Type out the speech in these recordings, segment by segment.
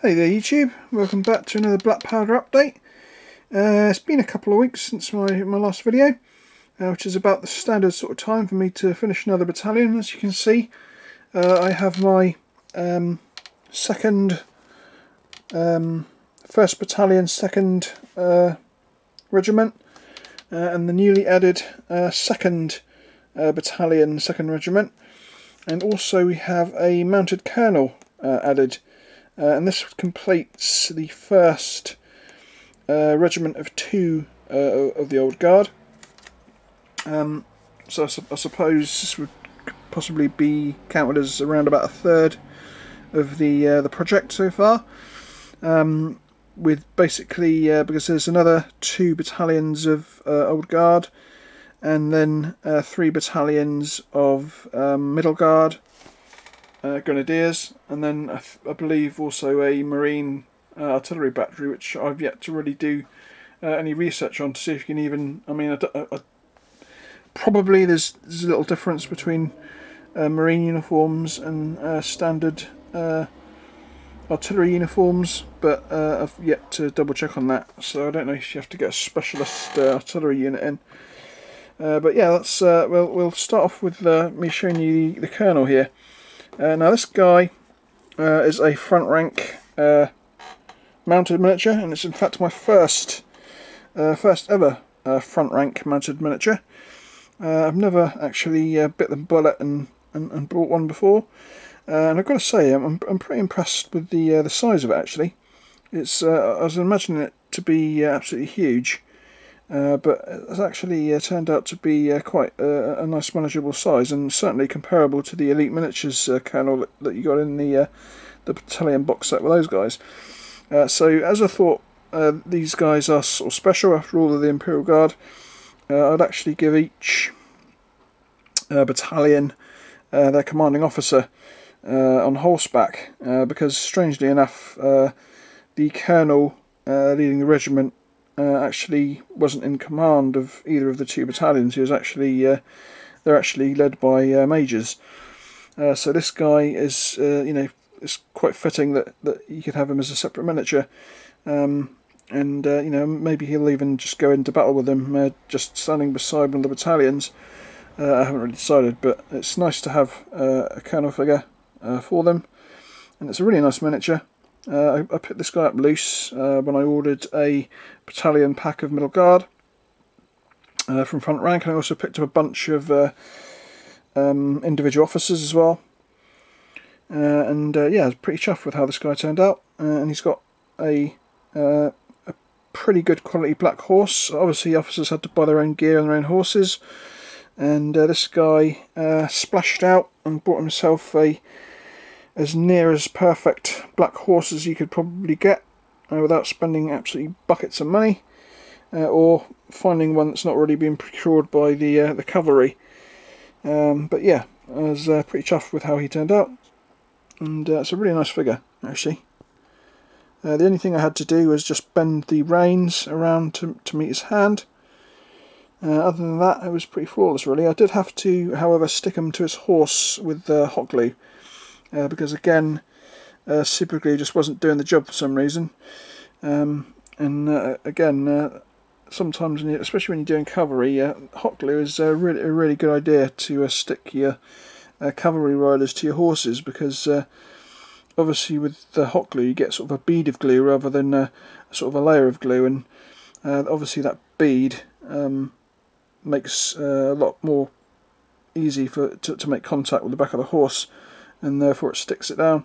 Hey there YouTube, welcome back to another Black Powder update. It's been a couple of weeks since my last video, which is about the standard sort of time for me to finish another battalion. As you can see, I have my first battalion, second regiment, and the newly added second battalion, second regiment, and also we have a mounted colonel added. And this completes the first regiment of 2 of the Old Guard. So I suppose this would possibly be counted as around about a third of the project so far. With basically because there's another 2 battalions of Old Guard, and then 3 battalions of Middle Guard Grenadiers, and then I believe also a Marine artillery battery, which I've yet to really do any research on to see if you can even. I mean, probably there's a little difference between Marine uniforms and standard artillery uniforms, but I've yet to double check on that. So I don't know if you have to get a specialist artillery unit in. But yeah, let's we'll start off with me showing you the colonel here. Now this guy is a front rank mounted miniature, and it's in fact my first ever front rank mounted miniature. I've never actually bit the bullet and bought one before, and I've got to say I'm pretty impressed with the size of it. Actually, it's I was imagining it to be absolutely huge. But it's actually turned out to be quite a nice manageable size, and certainly comparable to the Elite Miniatures kernel that you got in the battalion box set with those guys. So as I thought, these guys are sort of special. After all, of the Imperial Guard, I'd actually give each battalion their commanding officer on horseback, because strangely enough, the colonel leading the regiment actually wasn't in command of either of the 2 battalions. He was actually they're actually led by majors. So this guy is it's quite fitting that you could have him as a separate miniature, and maybe he'll even just go into battle with him, just standing beside one of the battalions. I haven't really decided, but it's nice to have a colonel figure for them, and it's a really nice miniature. I picked this guy up loose when I ordered a battalion pack of Middle Guard from Front Rank, and I also picked up a bunch of individual officers as well. Yeah, I was pretty chuffed with how this guy turned out, and he's got a pretty good quality black horse. Obviously, officers had to buy their own gear and their own horses, and this guy splashed out and bought himself as near as perfect black horse as you could probably get, without spending absolutely buckets of money, or finding one that's not already been procured by the cavalry. But yeah, I was pretty chuffed with how he turned out, and it's a really nice figure actually. The only thing I had to do was just bend the reins around to meet his hand. Other than that, it was pretty flawless really. I did have to, however, stick him to his horse with hot glue. Because again, super glue just wasn't doing the job for some reason, again, sometimes, especially when you're doing cavalry, hot glue is a really good idea to stick your cavalry riders to your horses, because obviously with the hot glue you get sort of a bead of glue rather than sort of a layer of glue, and obviously that bead makes a lot more easy to make contact with the back of the horse, and therefore it sticks it down.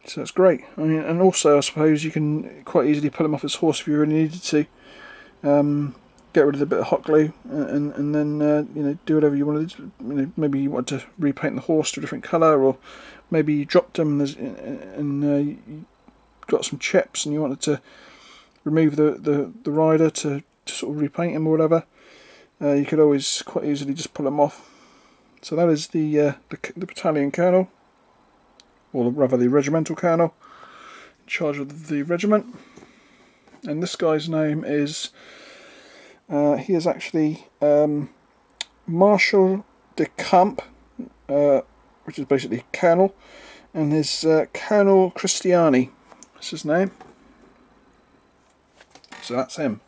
So it's great. I mean, and also I suppose you can quite easily pull him off his horse if you really needed to. Get rid of the bit of hot glue, and then do whatever you wanted. Maybe you wanted to repaint the horse to a different colour, or maybe you dropped him and you got some chips and you wanted to remove the rider to sort of repaint him or whatever. You could always quite easily just pull him off. So that is the battalion colonel, or rather the regimental colonel, in charge of the regiment. And this guy's name is, he is actually Marshal de Camp, which is basically colonel, and his Colonel Christiani. That's his name. So that's him.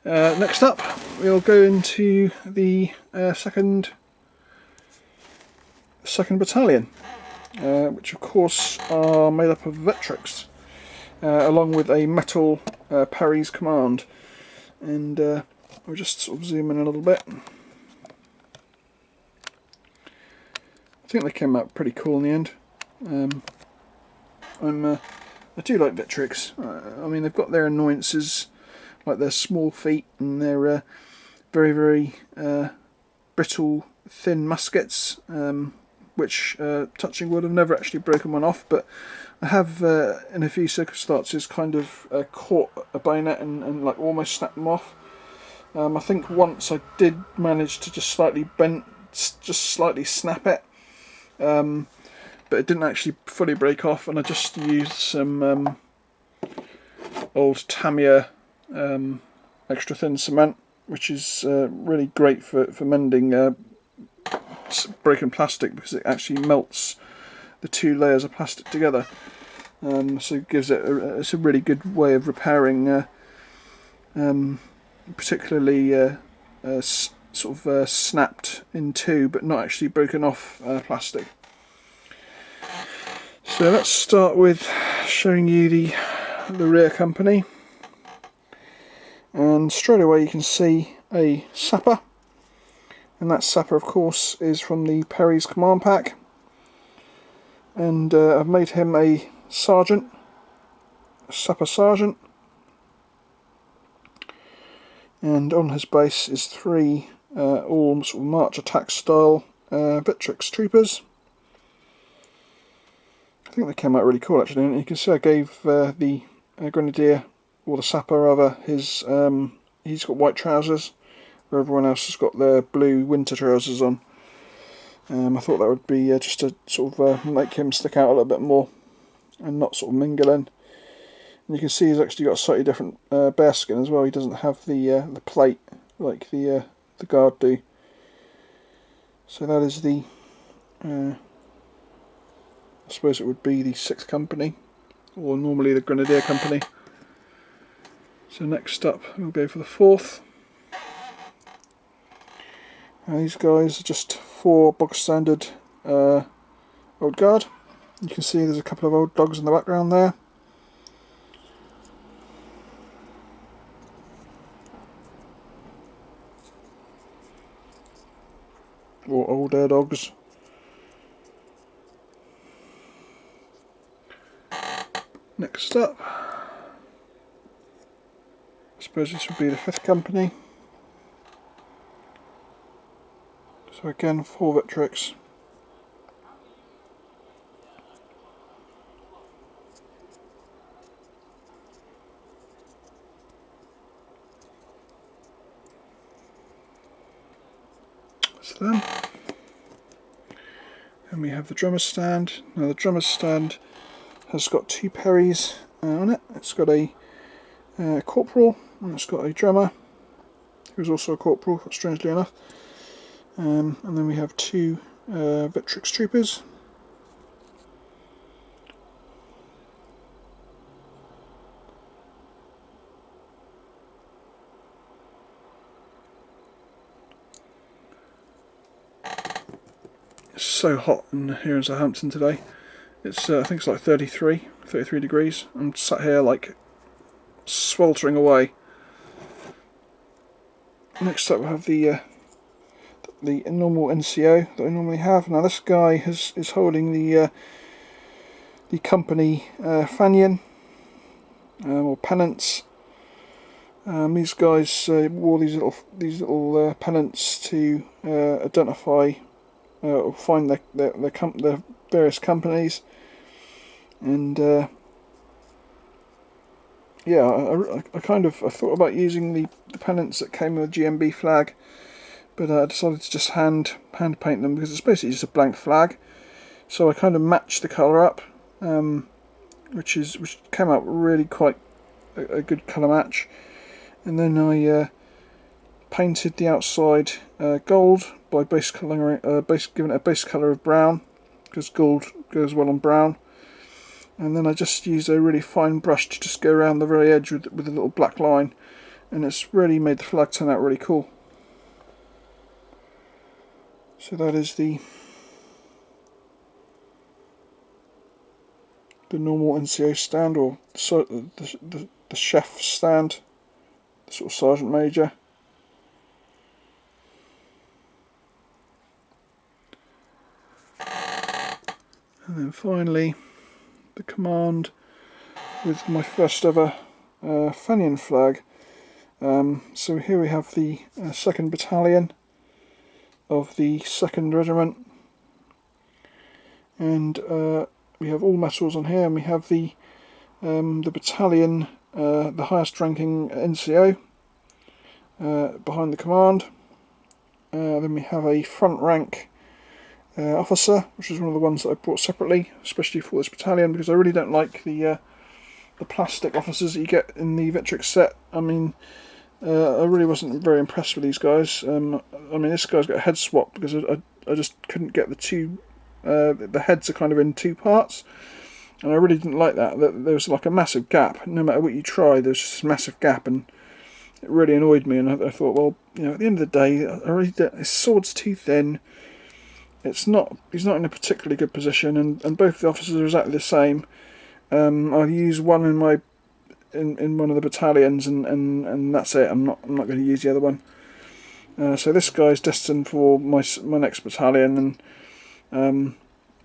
Next up, we'll go into the second battalion, which of course are made up of veterans, along with a metal Parry's command. And I'll just sort of zoom in a little bit. I think they came out pretty cool in the end. I do like veterans. I mean, they've got their annoyances, like their small feet and their very, very brittle, thin muskets, which, touching wood, I've never actually broken one off, but I have, in a few circumstances, kind of caught a bayonet and like almost snapped them off. I think once I did manage to just slightly snap it, but it didn't actually fully break off, and I just used some old Tamiya extra thin cement, which is really great for mending broken plastic, because it actually melts the two layers of plastic together. So it gives it it's a really good way of repairing, particularly sort of snapped in two but not actually broken off plastic. So let's start with showing you the rear company, and straight away you can see a sapper, and that sapper of course is from the Parry's command pack, and I've made him a sergeant, a sapper sergeant, and on his base is three all sort of march attack style Victrix troopers. I think they came out really cool actually, and you can see I gave the grenadier, or the sapper rather, his he's got white trousers where everyone else has got their blue winter trousers on. I thought that would be just to sort of make him stick out a little bit more and not sort of mingle in. And you can see he's actually got a slightly different bear skin as well. He doesn't have the plate like the guard do. So that is the I suppose it would be the 6th company, or normally the Grenadier company. So next up we'll go for the 4th. These guys are just 4 bog standard Old Guard. You can see there's a couple of old dogs in the background there. Or old air dogs. Next up, I suppose this would be the 5th company. So again, 4 Victrix. That's them. And we have the drummer's stand. Now the drummer's stand has got 2 Parrys on it. It's got a corporal, and it's got a drummer who's also a corporal, strangely enough. And then we have 2 Victrix troopers. It's so hot here in Southampton today. It's I think it's like 33 degrees. I'm sat here like sweltering away. Next up we have the normal NCO that I normally have. Now this guy is holding the company fanion, or pennants. These guys wore these little pennants to identify or find the various companies. And yeah, I thought about using the pennants that came with the GMB flag, but I decided to just hand paint them, because it's basically just a blank flag. So I kind of matched the colour up, which came out really quite a good colour match. And then I painted the outside gold by giving it a base colour of brown, because gold goes well on brown. and then I just used a really fine brush to just go around the very edge with a little black line, and it's really made the flag turn out really cool. So that is the normal NCO stand, or the chef stand, the sort of sergeant major. And then finally the command with my first ever Fenian flag. So here we have the 2nd Battalion of the 2nd Regiment, and we have all medals on here, and we have the battalion, the highest ranking NCO behind the command. Then we have a front rank officer, which is one of the ones that I brought separately, especially for this battalion, because I really don't like the plastic officers that you get in the Victrix set. I mean, I really wasn't very impressed with these guys. I mean, this guy's got a head swap because I just couldn't get the two. The heads are kind of in two parts, and I really didn't like that. There was like a massive gap. No matter what you try, there's just this massive gap, and it really annoyed me. And I thought, well, you know, at the end of the day, his sword's too thin. He's not in a particularly good position, and both the officers are exactly the same. I'll use one in one of the battalions, and that's it. I'm not going to use the other one. So this guy's destined for my next battalion, and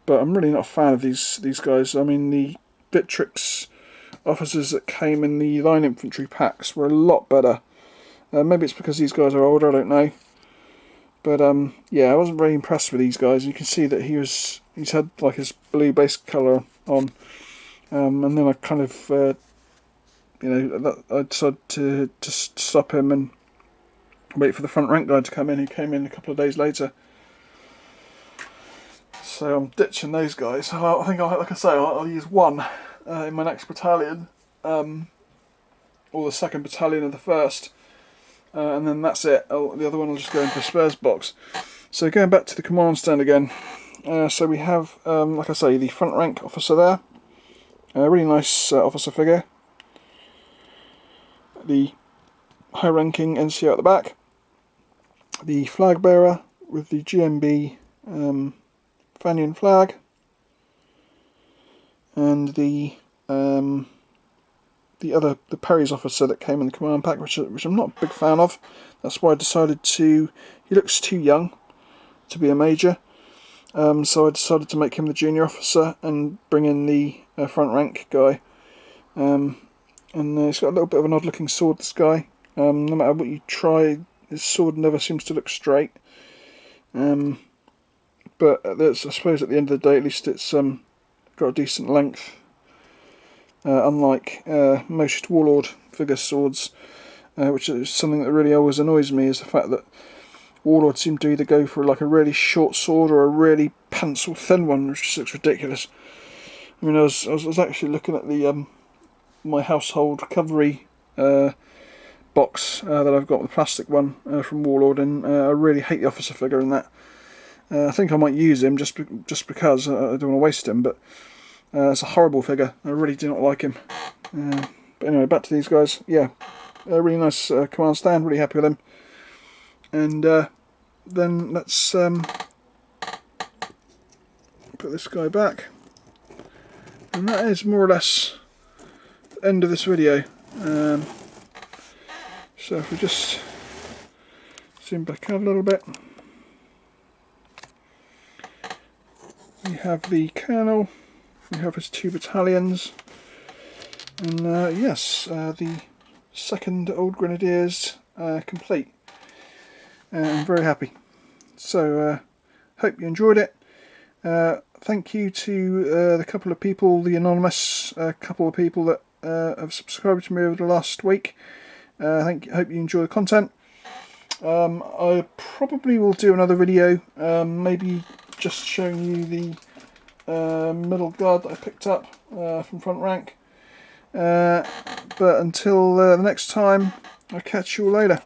but I'm really not a fan of these guys. I mean, the Victrix officers that came in the line infantry packs were a lot better. Maybe it's because these guys are older, I don't know. But yeah, I wasn't very impressed with these guys. You can see that he's had like his blue base colour on, and then I kind of you know, I decided to stop him and wait for the front rank guy to come in. He came in a couple of days later, so I'm ditching those guys. I think, like I say, I'll use one in my next battalion, or the 2nd Battalion of the 1st. And then that's it. The other one will just go into a spares box. So going back to the command stand again. So we have, like I say, the front rank officer there. A really nice officer figure. The high ranking NCO at the back. The flag bearer with the GMB Fenian flag. And the Perry's officer that came in the command pack, which I'm not a big fan of. That's why I decided to. He looks too young to be a major, so I decided to make him the junior officer and bring in the front rank guy. And he's got a little bit of an odd looking sword, this guy. No matter what you try, his sword never seems to look straight. But I suppose at the end of the day, at least it's got a decent length. Unlike most Warlord figure swords, which is something that really always annoys me, is the fact that Warlords seem to either go for like a really short sword or a really pencil thin one, which just looks ridiculous. I mean, I was actually looking at the my household cavalry box that I've got, the plastic one from Warlord, and I really hate the officer figure in that. I think I might use him just because I don't want to waste him, but. It's a horrible figure. I really do not like him. But anyway, back to these guys. Yeah, a really nice command stand. Really happy with him. And then let's put this guy back. And that is more or less the end of this video. So if we just zoom back out a little bit, we have the colonel. We have his 2 battalions, and yes, the 2nd Old Grenadiers complete. I'm very happy. So, hope you enjoyed it. Thank you to the couple of people, the anonymous couple of people that have subscribed to me over the last week. Hope you enjoy the content. I probably will do another video, maybe just showing you the middle guard that I picked up from front rank. But until the next time, I'll catch you all later.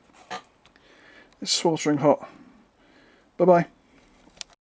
It's sweltering hot. Bye bye.